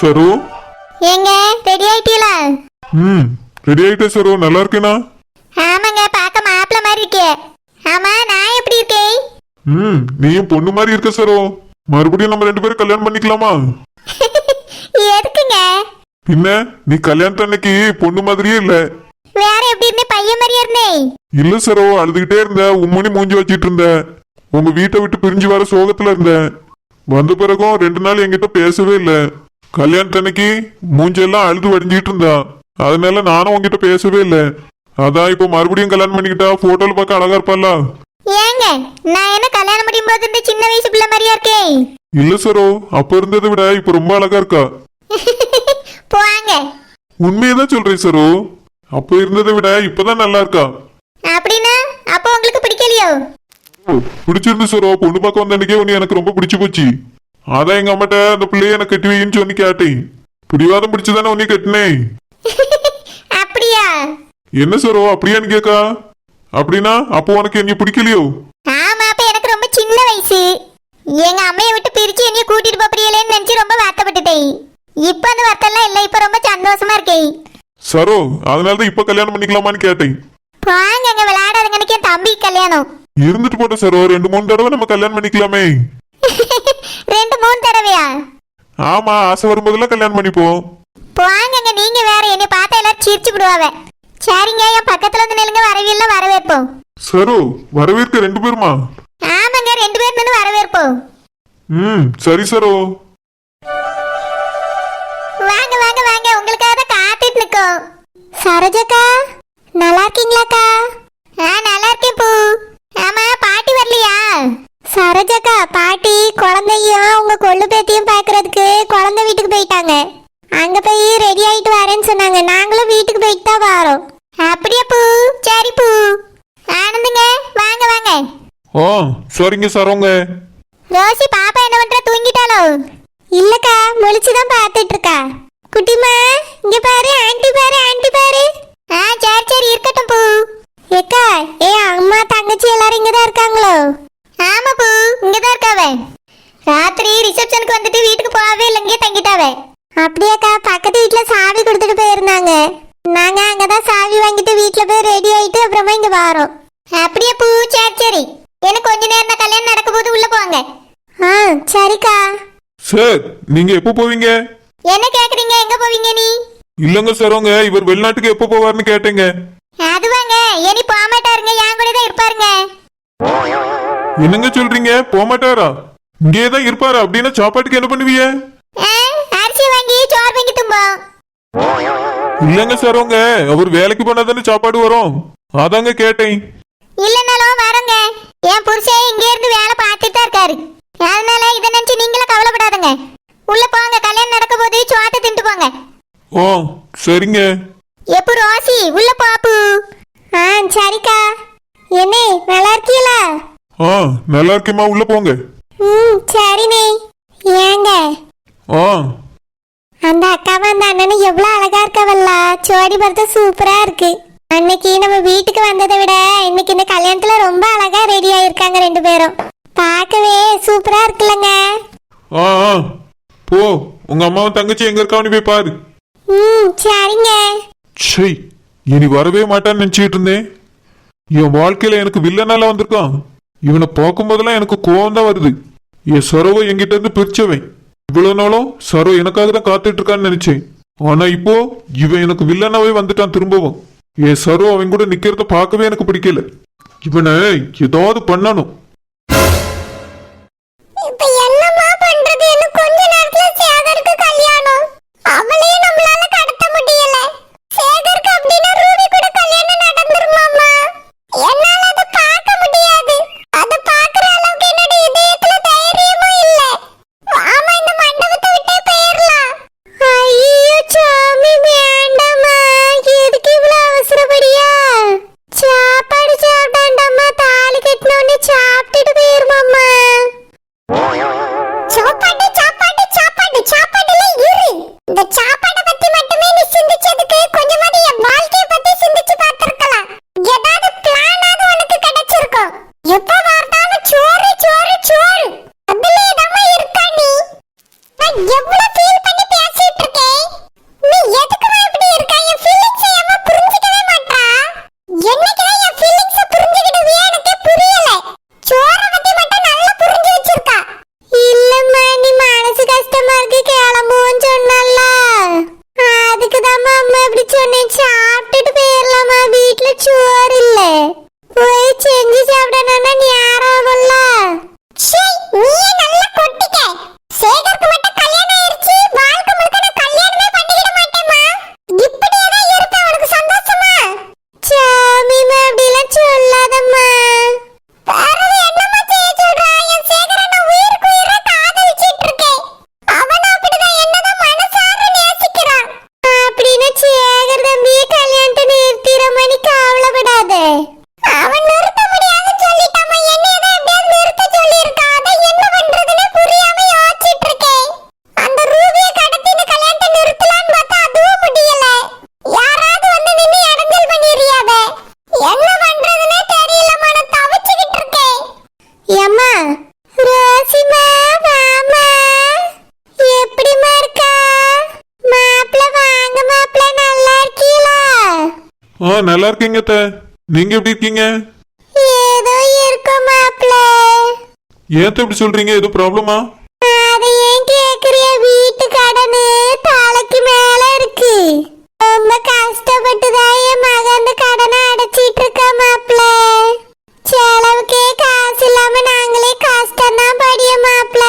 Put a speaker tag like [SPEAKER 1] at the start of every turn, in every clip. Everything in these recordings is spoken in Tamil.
[SPEAKER 1] சரு
[SPEAKER 2] ஏங்க ரெடி ஆயிட்டீங்களா?
[SPEAKER 1] ரெடி ஆயிட்டேன் சரு. நல்லா இருக்கேனா?
[SPEAKER 2] ஆமாங்க, பார்க்க மாப்பிள்ள மாதிரி இருக்கே. ஆமா, நான் எப்படி இருக்கேன்?
[SPEAKER 1] நீயும் பொண்ணு மாதிரி இருக்க சரு. மறுபடியும் நம்ம 2 பேரும் கல்யாணம் பண்ணிக்கலாமா?
[SPEAKER 2] எதுக்குங்க?
[SPEAKER 1] பின்ன நீ கல்யாணத்து அன்னைக்கு பொண்ணு மாதிரியே இல்ல.
[SPEAKER 2] வேற எப்படி இருந்தே? பையன் மாதிரியா இருந்தேன்.
[SPEAKER 1] இல்ல சரு, அழுதுகிட்டே இருந்த, உம்மனி மூஞ்சி வச்சிட்டு இருந்த. உங்க வீட்டை விட்டு பிரிஞ்சு வர சோகத்துல இருந்த. வந்த பிறகும் 2 நாள் என்கிட்ட பேசவே இல்ல. கல்யாணத்து அன்னைக்கு மூஞ்செல்லாம் அழுது வடிஞ்சிட்டு இருந்தா. அதனால நானும் உங்ககிட்ட பேசவே இல்ல. அதான் இப்போ மறுபடியும் கல்யாணம் பண்ணிக்கிட்டா போட்டோல பார்க்க அழகா இருப்பால.
[SPEAKER 2] ஏங்க, நான் என்ன கல்யாணம் முடியும் போது இந்த சின்ன வயசு பிள்ளை மாதிரியா இருக்கேன்?
[SPEAKER 1] இல்ல சரோ, அப்ப இருந்ததை விட இப்ப ரொம்ப அழகா இருக்கா.
[SPEAKER 2] போங்க.
[SPEAKER 1] உண்மையதான் சொல்றேன் சரோ, அப்ப இருந்ததை விட இப்பதான் நல்லா இருக்கா.
[SPEAKER 2] அப்படின்னா அப்ப உங்களுக்கு பிடிக்கலையோ?
[SPEAKER 1] பிடிச்சிருந்து சரோ. பொண்ணு பார்க்க வந்த அன்னைக்கே உன்னை எனக்கு ரொம்ப பிடிச்சு போச்சு. அதான் எங்க அம்மாட்ட அந்த பிள்ளைய எனக்கு கட்டி வைன்னு சொல்லி கேட்டேன். பிடிவாதம் பிடிச்சுதானே உன்னை கட்டினேன்.
[SPEAKER 2] அப்படியா?
[SPEAKER 1] என்ன சரோ அப்படியான்னு கேக்கா? அப்படின்னா அப்போ உனக்கு என்ன பிடிக்கலையோ?
[SPEAKER 2] ஆமா, அப்ப எனக்கு ரொம்ப சின்ன வயசு. எங்க அம்மையை விட்டு பிரிச்சு என்னைய கூட்டிட்டு போறியலேன்னு நினைச்சு ரொம்ப வருத்தப்பட்டுட்டேன். இப்ப அந்த வருத்தம்லாம் இல்ல, இப்ப ரொம்ப சந்தோஷமா இருக்கேன்.
[SPEAKER 1] சரோ, அதனாலதான் இப்ப கல்யாணம் பண்ணிக்கலாமான்னு கேட்டேன்.
[SPEAKER 2] வாங்க, அங்க விளையாடாதுங்க. எனக்கு என் தம்பி கல்யாணம்.
[SPEAKER 1] இருந்துட்டு போட்ட சரோ, 2-3 தடவை நம்ம கல்யாணம் பண்ணிக்கலாமே.
[SPEAKER 2] 2-3 தடவையா?
[SPEAKER 1] ஆமா, ஆசை வரும்போதெல்லாம் கல்யாணம் பண்ணிப்போம்.
[SPEAKER 2] வாங்க, நீங்க வேற என்னை பார்த்தா எல்லாரும் சிரிச்சு விடுவாங்க. சரிங்க, என் பக்கத்துல வந்து நில்லுங்க. வரவில்லை, வரவேற்போம்.
[SPEAKER 1] சரோ, வரவேற்க 2 பேருமா?
[SPEAKER 2] ஆமாங்க, 2 பேர் நின்று வரவேற்போம்.
[SPEAKER 1] சரி சரோ.
[SPEAKER 2] வாங்க வாங்க வாங்க, உங்களுக்காக தான் காத்துட்டு நிக்கோம். சரோஜக்கா, நல்லா இருக்கீங்களாக்கா? நல்லா இருக்கேன் பூ. ஆமா, பாட்டி வரலையா? சரோஜக்கா, பாட்டி குழந்தையும் உங்க கொள்ளு பேத்தியும் பாக்குறதுக்கு குழந்தை வீட்டுக்கு போயிட்டாங்க. அங்க போய் ரெடி ஆயிட்டு வரேன்னு சொன்னாங்க. நாங்களும் வீட்டுக்கு போயிட்டு தான் வரோம். அப்படியே பூ? சரி பூ. ஆனந்துங்க, வாங்க வாங்க.
[SPEAKER 1] சரிங்க சரோங்க.
[SPEAKER 2] ரோசி, பாப்பா என்ன பண்ற? தூங்கிட்டாளோ? இல்லக்கா, முழிச்சுதான் பாத்துட்டு இருக்கா. குட்டிமா, இங்க பாரு, ஆண்டி பாரு, ஆண்டி பாரு. சரி சரி, இருக்கட்டும் பூ. ஏக்கா, அம்மா தங்கச்சி எல்லாரும் இங்கதான் இருக்காங்களோ? ஆமா பூ, இங்கதான் இருக்காவே. ராத்திரி ரிசப்ஷனுக்கு வந்துட்டு வீட்டுக்கு போகவே இல்லை, இங்கே தங்கிட்டாவே. அப்படியாக்கா, பக்கத்து வீட்டுல சாவி கொடுத்துட்டு போயிருந்தாங்க. நாங்க அங்கதான் சாவி வாங்கிட்டு வீட்டுல போய் ரெடி ஆயிட்டு அப்புறமா இங்க வரோம். அப்படியே பூ, சரி சரி. எனக்கு கொஞ்ச நேரம் தான் கல்யாணம் நடக்க போது, உள்ள போங்க. சரிக்கா.
[SPEAKER 1] சார், நீங்க எப்போ போவீங்க?
[SPEAKER 2] என்ன கேக்குறீங்க? எங்க போவீங்க நீ?
[SPEAKER 1] இல்லங்க சரோங்க, இவர் வெளிநாட்டுக்கு எப்போ போவார்னு கேட்டேங்க.
[SPEAKER 2] அதுவாங்க, இனி போக மாட்டாருங்க, என் கூட தான் இருப்பாருங்க.
[SPEAKER 1] என்னங்க சொல்றீங்க? போக மாட்டாரா? இங்கே தான் இருப்பாரு. அப்படின்னா சாப்பாட்டுக்கு என்ன பண்ணுவீங்க?
[SPEAKER 2] அரிசி வாங்கி சோறு வாங்கி தும்போம்.
[SPEAKER 1] இல்லங்க சரோங்க, அவர் வேலைக்கு போனா தானே சாப்பாடு வரும். அதாங்க கேட்டேன்.
[SPEAKER 2] இல்லனாலும் வரோங்க. என் புருஷன் இங்க இருந்து வேலை பார்த்துட்டு தான் இருக்காரு. அதனால இதை நினைச்சு நீங்களும் கவலைப்படாதுங்க. உள்ள போங்க, கல்யாணம் நடக்க போது சோத்தை தின்ட்டு போங்க.
[SPEAKER 1] சரிங்க.
[SPEAKER 2] எப்போ ரோசி, உள்ள பாப்பு. சரிக்கா. என்ன, நல்லா இருக்கீங்களா?
[SPEAKER 1] நல்லா இருக்கேம்மா, உள்ள போங்க.
[SPEAKER 2] சரிண்ணே. ஏங்க, அந்த அக்காவும் அந்த அண்ணனும் எவ்வளவு அழகா இருக்கவல்ல. சோடி பார்த்தா சூப்பரா இருக்கு. அன்னைக்கு நம்ம வீட்டுக்கு வந்ததை விட இன்னைக்கு இந்த கல்யாணத்துல ரொம்ப அழகா ரெடி ஆயிருக்காங்க 2 பேரும். பார்க்கவே சூப்பரா இருக்குல்லங்க.
[SPEAKER 1] போ, உங்க அம்மாவும் தங்கச்சி எங்க இருக்கான்னு போய் பாரு.
[SPEAKER 2] சரிங்க.
[SPEAKER 1] இனி வரவே மாட்டான்னு நினைச்சிட்டு இருந்தேன். என் வாழ்க்கையில எனக்கு வில்லனால வந்திருக்கான். இவனை பார்க்கும் போதெல்லாம் எனக்கு கோவம் தான் வருது. என் சரோவை என்கிட்ட இருந்து பிரிச்சவன். இவ்வளவு நாளும் சரோ எனக்காக தான் காத்துட்டு இருக்கான்னு நினைச்சேன். ஆனா இப்போ இவன் எனக்கு வில்லனாவே வந்துட்டான் திரும்பவும். என் சரோ அவன் கூட நிக்கிறத பார்க்கவே எனக்கு பிடிக்கல. இவனை ஏதாவது பண்ணணும்.
[SPEAKER 2] எவ்வளவு ஃபீல் பண்ணி பேசிட்டு
[SPEAKER 1] நல்லா இருக்கீங்க அத்தை. நீங்க எப்படி இருக்கீங்க?
[SPEAKER 2] ஏதோ இருக்கும் மாப்ள.
[SPEAKER 1] ஏன் அத்தை இப்படி சொல்றீங்க? ஏதோ ப்ராப்ளமா?
[SPEAKER 2] அது ஏன் கேக்குறிய? வீட்டு கடனு தலைக்கு மேல இருக்கு. ரொம்ப கஷ்டப்பட்டுதான் என் மகன் அந்த கடனை அடைச்சிட்டு இருக்கா மாப்ள. செலவுக்கே காசு இல்லாம நாங்களே கஷ்டம்தான் படிய மாப்ள.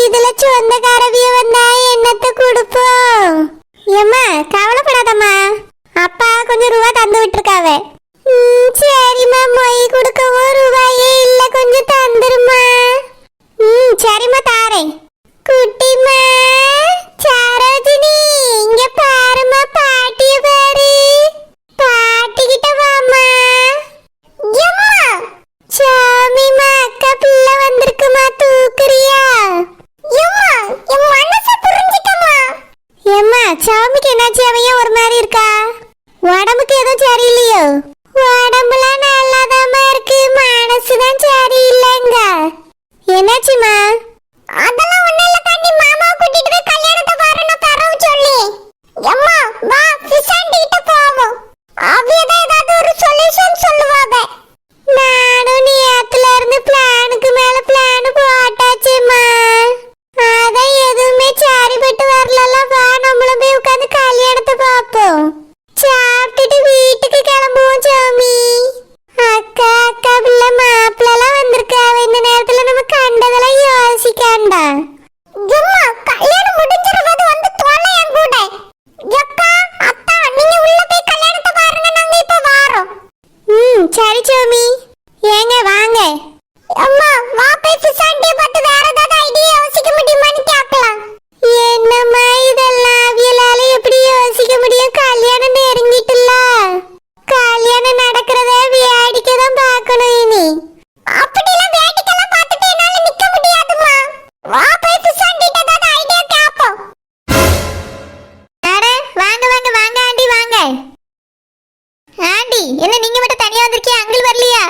[SPEAKER 2] இதுல சொந்தக்காரவிய வந்தா என்னத்தை கொடுப்போம்? ஏம்மா கவலைப்படாதம்மா, அப்பா கொஞ்சம் ரூபா தந்து விட்டுருக்காவே. சரிம்மா, மொய் கொடுக்கவும் ரூபாயே இல்ல, கொஞ்சம் தந்துருமா. சரிம்மா தாரேன். குட்டிமா சரோஜினி, இங்க பாருமா, பாட்டிய பாரு. பாட்டிக்கிட்ட வாமா. எம்மா சாமிமா, அக்கா பிள்ளை வந்திருக்குமா, தூக்குறியா? எம்மா என் மனசு புரிஞ்சிட்டமா. எம்மா சாமிக்கு என்னாச்சு? அவன் ஒரு மாதிரி இருக்கா? உடம்புக்கு எதுவும் சரியில்லையோ? உடம்புலாம் நல்லாதாம்மா இருக்கு, மனசுதான் சரியில்லைங்க. என்னாச்சுமா? அதெல்லாம் ஒண்ணு இல்ல காண்டி, மாமாவை கூட்டிட்டு போய் கல்யாணத்தை வரணும் தரவு சொல்லி. அம்மா வா, பிசாண்டி கிட்ட போவோம். அவியதான் ஏதாவது ஒரு சொல்யூஷன் சொல்லுவாங்க. நானும் நேத்துல இருந்து பிளானுக்கு மேல பிளான் போட்டாச்சுமா. அதான் எதுவுமே சரிப்பட்டு வரலாம். வா, நம்மளும் போய் உட்காந்து கல்யாணத்தை பார்ப்போம். சாப்பிட்டுட்டு வீட்டுக்கு கிளம்புவோம் சாமி. அக்கா அக்கா பிள்ளை மாப்பிள்ளலாம் வந்திருக்காவ. இந்த நேரத்துல நம்ம கண்டதெல்லாம் யோசிக்காண்டா. கல்யாணம் முடிஞ்சிருவது வந்து தொலை என் கூட. அக்கா அத்தா, நீங்க உள்ள போய் கல்யாணத்தை பாருங்க, நாங்க இப்ப வாரோம். சரி சாமி. ஏங்க வாங்க. அம்மா வா, போய் பிசாண்டியை பார்த்து வேற ஏதாவது ஐடியா யோசிக்க முடியுமான்னு கேட்கலாம். என்னம்மா இதெல்லாம் அவியலால எப்படி யோசிக்க முடியும்? கல்யாணம் நெருங்கிட்டுல. கல்யாணம் நடக்கிறத வேடிக்கை தான் பார்க்கணும். இனி அப்படிலாம் வேடிக்கைலாம் பார்த்துட்டு என்னால நிக்க முடியாதுமா. வா, போய் பிசாண்டிட்ட ஏதாவது ஐடியா கேட்போம். அட வாங்க வாங்க வாங்க ஆண்டி வாங்க. ஆண்டி, என்ன நீங்க மட்டும் தனியா வந்திருக்கீங்க? அங்கிள் வரலையா?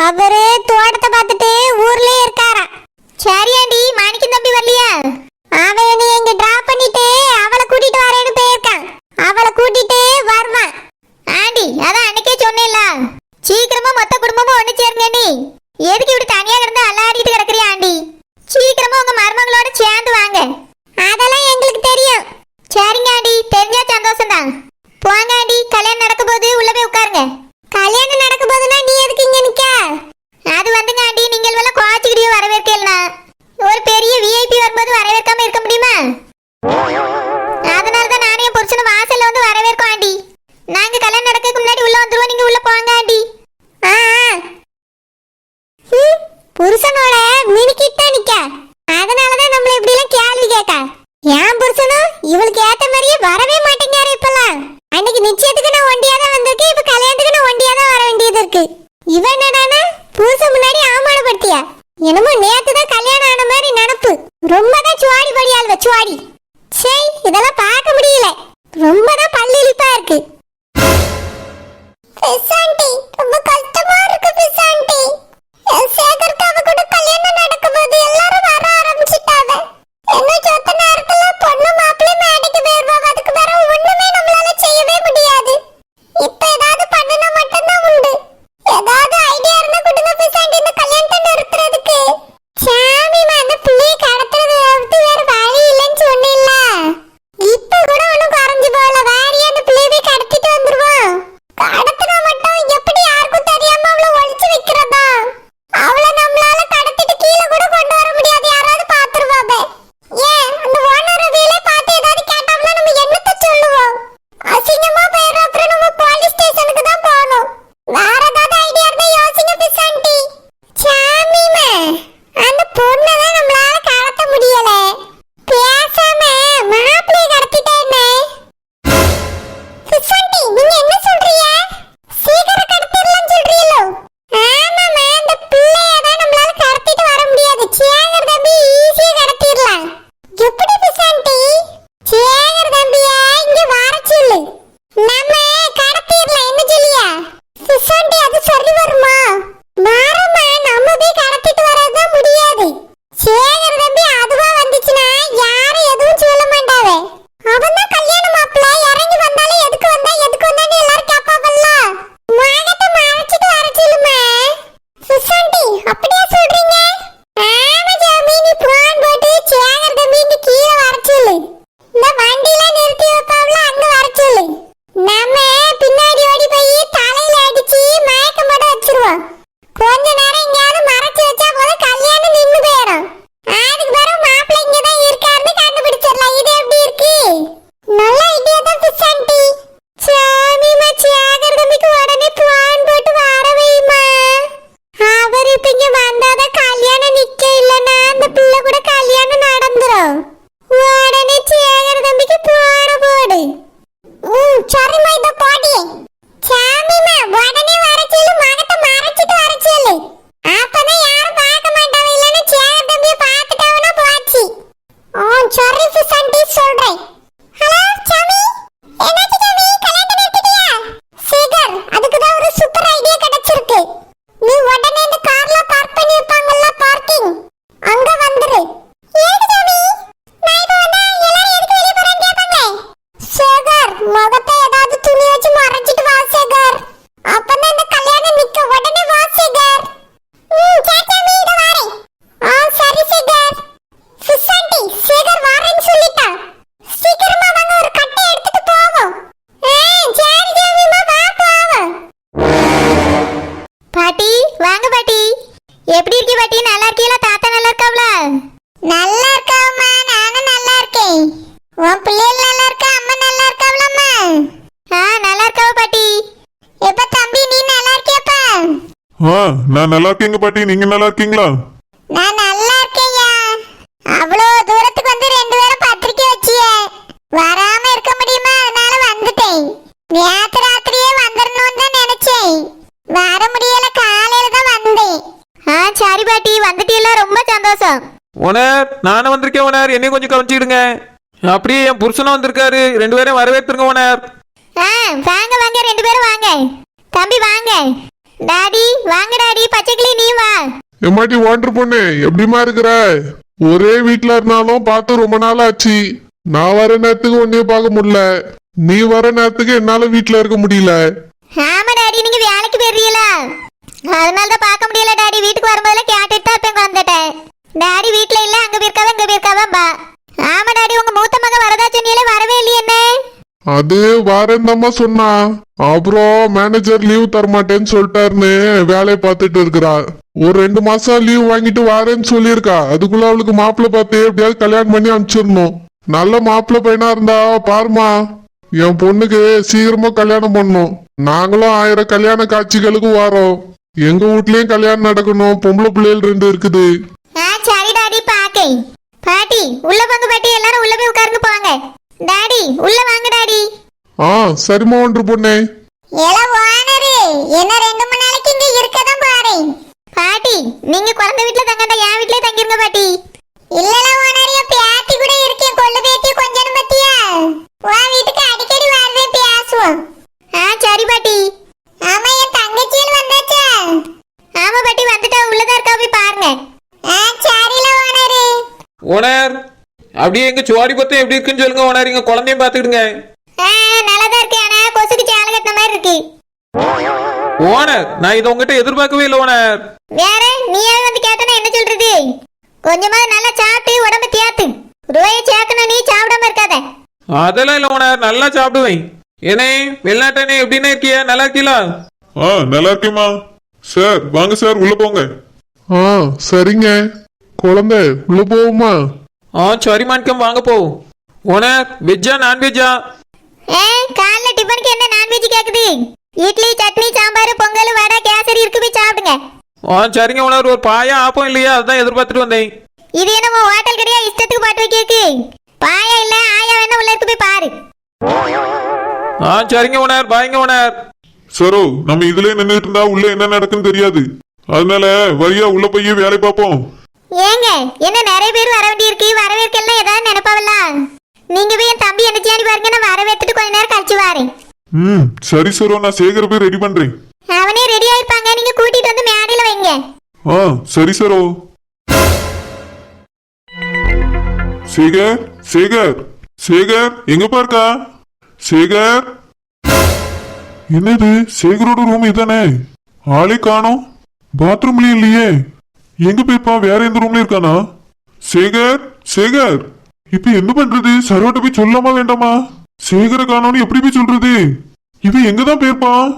[SPEAKER 2] அவரு தோட்டத்தை பார்த்துட்டு ஊர்லயே இருக்காரா. சரி ஆண்டி, மாணிக்கம் தம்பி வரலையா? அவன் என்னை இங்க டிராப் பண்ணிட்டு அவளை கூட்டிட்டு வரேன்னு போயிருக்கான். அவளை கூட்டிட்டு வருவான். ஆண்டி, அதான் அன்னைக்கே சொன்னேன்ல, சீக்கிரமா மொத்த குடும்பமும் ஒண்ணு சேருங்க. நீ எதுக்கு இப்படி தனியா கிடந்து அல்லாடிட்டு கிடக்குறியா? ஆண்டி, சீக்கிரமா உங்க மருமகளோட சேர்ந்து வாங்க. அதெல்லாம் எங்களுக்கு தெரியும். சரிங்க ஆண்டி, தெரிஞ்சா சந்தோஷம் தான். போங்க ஆண்டி, கல்யாணம் நடக்க போது உள்ள போய் உட்காருங்க. கல்யாணம் நடக்க போதுன்னா நீ எதுக்கு இங்க நிக்க? அது வந்துங்க ஆண்டி, நீங்கள் எல்லாம் கோச்சிக்கிட்டே வரவேற்கலனா ஒரு பெரிய விஐபி வரும்போது வரவேற்காம இருக்க முடியுமா? அதனாலதான் நானே என் புருஷனை வாசல்ல வந்து வரவேற்கோம் ஆண்டி. நாங்க கல்யாணம் நடக்கிறதுக்கு முன்னாடி உள்ள வந்துருவோம், நீங்க உள்ள போங்க ஆண்டி. புருஷனோட மினிக்கிட்ட நிக்க, அதனாலதான் நம்மள இப்படி எல்லாம் கேள்வி கேட்க. என் புருஷனும் இவளுக்கு ஏத்த மாதிரியே வரவே மாட்டேங்காரு இப்பெல்லாம். அன்னைக்கு நிச்சயத்துக்கு நான் ஒண்டியாதான் வந்திருக்கேன், இப்ப கல்யாணத்துக்கு நான் ஒண்டியாதான் வர வேண்டியது இருக்கு. இவன் என்னடானா புருஷன் முன்னாடி அவமானப்படுத்தியா? என்னமோ நேத்துதான் கல்யாணம் ஆன மாதிரி நினப்பு. ரொம்பதான் சுவாடி படியாள்வ சுவாடி. சரி, இதெல்லாம் பார்க்க முடியல. ரொம்பதான் பல்லு இழிப்பா இருக்கு. பிசாண்டி, ரொம்ப கஷ்டமா இருக்கு பிசாண்டி. சேகருக்கு அவ கூட கல்யாணம் நடக்கும்போது எல்லாரும் வர ஆரம்பிச்சிட்டாங்க. என்ன சொத்த நேரத்துல பொண்ணு மாப்பிள்ளை மேடைக்கு போயிருவாங்க. அதுக்கு வேற ஒண்ணுமே நம்மளால செய்யவே முடியாது. இப்ப ஏதாவது பண்ணுனா மட்டும்தான் உண்டு. ஏதாவது ஐடியா இருந்தா கொடுங்க பிசாண்டி, இந்த கல்யாணத்தை நிறுத்துறதுக்கு. சாமி, அந்த பிள்ளையை கடத்துறது வேற வழி இல்லைன்னு சொன்னேன்ல. இப்ப கூட ஒண்ணும் குறைஞ்சு போகல. வேறையா அந்த பிள்ளையை போய் கடத்திட்டு வந்துருவோம். கடத்தினா மட்டும் எப்படி யாருக்கும் தெரியாம அவளை ஒளிச்சு வைக்கிறதா? அவளை நம்மளால கடத்திட்டு கீழே சொல்றேன். ஹலோ சாமி, என்னாச்சு சாமி, கல்யாணம் நடத்திட்டியா? சேகர், அதுக்கு தான் ஒரு சூப்பர் ஐடியா கிடைச்சிருக்கு. நீ உடனே இந்த கார்ல பார்க் பண்ணி வைப்பாங்கல்ல, பார்க்கிங், அங்க வந்துரு. ஏன் சாமி, நான் இப்ப வந்தா எல்லாரும் எதுக்கு வெளிய போறேன்னு கேட்பாங்க. சேகர், முகத்தை ஏதாவது துணி வச்சு மறைச்சிட்டு வா சேகர். அப்பதான் இந்த கல்யாணம் நிக்க. உடனே வா சேகர். சரி சாமி, இதோ வரேன். சரி சேகர். ஃபிஷ் ஆண்டி, சேகர் வாரேன்னு சொல்லிட்டா. சீக்கிரமா வாங்க, ஒரு கட்டை எடுத்துட்டு போவோம். சரி சாமிமா, வா போவோம். பாட்டி, வாங்க பாட்டி. எப்படி இருக்கீ பாட்டி? நல்லா இருக்கீங்களா? தாத்தா நல்லா இருக்காவளா? நல்லா இருக்காவம்மா, நானும் நல்லா இருக்கேன். உன் பிள்ளைகள் நல்லா இருக்கா? அம்மா நல்லா இருக்காவளாம்மா? நல்லா இருக்காவ பாட்டி. எப்ப தம்பி, நீ நல்லா இருக்கியாப்பா?
[SPEAKER 1] நான் நல்லா இருக்கேங்க பாட்டி, நீங்க நல்லா இருக்கீங்களா?
[SPEAKER 2] நான் நல்லா இருக்கேன்யா. அவ்வளோ தூரத்துக்கு வந்து 2 பேரும் பத்திரிக்கை வச்சிய, வராம இருக்க முடியுமா? அதனால வந்துட்டேன். நேத்து ராத்திரியே வந்துடணும்னு தான் நினைச்சேன், வர முடியல, காலையில தான் வந்தேன். சரி பாட்டி, வந்துட்டீல்ல, ரொம்ப சந்தோஷம்.
[SPEAKER 3] ஓனர், நானும் வந்திருக்கேன் ஓனர், என்னையும் கொஞ்சம் கவனிச்சுக்கிடுங்க. அப்படியே என் புருஷனும் வந்திருக்காரு, 2 பேரும் வரவேற்றுங்க ஓனர்.
[SPEAKER 2] வாங்க வாங்க, 2 பேரும் வாங்க. தம்பி வாங்க. டாடி வாங்க. டாடி, பச்சைக்கிளி நீ வா.
[SPEAKER 1] எம்மாட்டி வாண்டர் பொண்ணு, எப்படிமா இருக்கிற? ஒரே வீட்டுல இருந்தாலும் பார்த்து ரொம்ப நாள் ஆச்சு. நான் வர நேரத்துக்கு உன்னைய பார்க்க முடியல, நீ வர நேரத்துக்கு என்னால வீட்டுல இருக்க முடியல.
[SPEAKER 2] ஆமா டாடி, நீங்க வேலைக்கு போயிடுறீங்களா, அதனால தான் பார்க்க முடியல டாடி. வீட்டுக்கு வரும்போதெல்லாம் கேட்டுட்டு தான் இப்ப வந்துட்டேன். டாடி வீட்டுல இல்ல, அங்க போயிருக்காவ இங்க போயிருக்காவா. ஆமா டாடி, உங்க மூத்த மக வரதா சொன்னீங்களே, வரவே இல்லையே. என்ன
[SPEAKER 1] அது வாரேந்தம்மா சொன்னா, அப்புறம் மேனேஜர் லீவ் தரமாட்டேன்னு சொல்லிட்டாருன்னு வேலையை பார்த்துட்டு இருக்கிறா. ஒரு 2 மாசம் லீவ் வாங்கிட்டு வாரேன்னு சொல்லியிருக்கா. அதுக்குள்ள அவளுக்கு மாப்பிள்ளை பார்த்து எப்படியாவது கல்யாணம் பண்ணி அனுப்பிச்சிடணும். நல்ல மாப்பிள்ளை பையனா இருந்தா பாருமா, என் பொண்ணுக்கு சீக்கிரமா கல்யாணம் பண்ணணும். நாங்களும் 1000 கல்யாண காட்சிகளுக்கு வாரோம். எங்க வீட்லயும் கல்யாணம் நடக்கணும். பொம்பளை பிள்ளைகள் 2 இருக்குது.
[SPEAKER 2] சரி டாடி, பாக்கை. பாட்டி உள்ள போங்க. பாட்டி எல்லாரும் உள்ள போய் உட்காருங்க போங்க. டாடி உள்ள வாங்க டாடி.
[SPEAKER 1] சரிம்மா ஒன்று பொண்ணே.
[SPEAKER 2] ஓனரு, என்ன 2 மணி நாளைக்கு இங்க இருக்கதான் பாறேன். பாட்டி, நீங்க குழந்தை வீட்டுல தங்கണ്ട, என் வீட்லயே தங்கிருங்க பாட்டி. இல்லல ஓனர், என் பேத்தி கூட இருக்கேன். கொள்ளு பேத்தி கொஞ்சம் பத்தியா, உன் வீட்டுக்கு அடிக்கடி வரவே பேசுவோம். சரி பாட்டி. ஆமா, என் தங்கச்சியில் வந்தாச்சா? ஆமா பாட்டி, வந்துட்டா, உள்ளதா இருக்கா, போய் பாருங்க. சரில ஓனரு.
[SPEAKER 3] ஓனர், அப்படியே எங்க சோடி பத்தம் எப்படி இருக்குன்னு சொல்லுங்க ஓனர், இங்க குழந்தையும் பார்த்துக்கிடுங்க.
[SPEAKER 2] நல்லதா இருக்கு, ஆனா கொசுக்கு சேலை கட்டின மாதிரி இருக்கு.
[SPEAKER 3] ஓனர், நான் இதை உங்ககிட்ட எதிர்பார்க்கவே இல்லை ஓனர்.
[SPEAKER 2] வேற நீயாவது வந்து கேட்டனா என்ன சொல்றது? கொஞ்சமாவது நல்லா சாப்பிட்டு உடம்பு தேத்து. ரூபாயை சேர்க்கணும், நீ சாப்பிடாம இருக்காத.
[SPEAKER 3] அதெல்லாம் இல்லை ஓனர், நல்லா சாப்பிடுவேன். ஏனே வெளிநாட்டனே எப்படின்னா இருக்கியா, நல்லா இருக்கீங்களா?
[SPEAKER 1] நல்லா இருக்கேம்மா. சார் வாங்க சார், உள்ள போங்க. சரிங்க. குழந்தை உள்ள போகுமா?
[SPEAKER 3] சரி மாணிக்கம், வாங்க போ. ஓனர், வெஜ்ஜா நான்வெஜ்ஜா?
[SPEAKER 2] காலைல டிஃபனுக்கு என்ன நான்வெஜ் கேக்குது? இட்லி, சட்னி, சாம்பார், பொங்கல், வடை, கேசரி இருக்கு, போய் சாப்பிடுங்க.
[SPEAKER 3] சரிங்க ஓனர், ஒரு பாயா ஆப்பம் இல்லையா, அதான் எதிர்பார்த்துட்டு வந்தேன்.
[SPEAKER 2] இது என்னமோ ஹோட்டல் கடையா, இஷ்டத்துக்கு பாட்டு வைக்கிறதுக்கு? பாயா இல்ல, ஆயா வேணா உள்ள இருக்கு, போய் பாரு.
[SPEAKER 3] சரிங்க ஓனர், பாய்ங்க ஓனர்.
[SPEAKER 1] சரோ, நம்ம இதுல நின்றுட்டு இருந்தா உள்ள என்ன நடக்குன்னு தெரியாது. அதனால வரியா உள்ள போய் வேலை பார்ப்போம்.
[SPEAKER 2] ஏங்க, என்ன நிறைய பேர் வர வேண்டி இருக்கு, வரவேற்கலாம் ஏதாவது நினைப்பாவல்ல. நீங்க போய் என் தம்பி என்ன செய்யாடி பாருங்க, நான் வரவேற்றுட்டு கொஞ்ச நேரம் கழிச்சு வரேன்.
[SPEAKER 1] சரி சரோ, நான் சேகர போய் ரெடி பண்றேன்.
[SPEAKER 2] அவனே ரெடி ஆயிருப்பாங்க, நீங்க கூட்டிட்டு வந்து மேடையில வைங்க.
[SPEAKER 1] சரி சரோ. சேகர், சேகர், சேகர், எங்க பாருக்கா? சேகர், என்னது சேகரோட ரூம் இதானே? ஆளே காணோம், பாத்ரூம்லயும் இல்லையே. எங்க போயிருப்பா? வேற எந்த ரூம்ல இருக்கானா? சேகர், சேகர், இப்ப என்ன பண்றது? சரோட்ட போய் சொல்லாமா வேண்டாமா? சேகரை காணோன்னு எப்படி போய் சொல்றது? இவன் எங்கதான் போயிருப்பான்?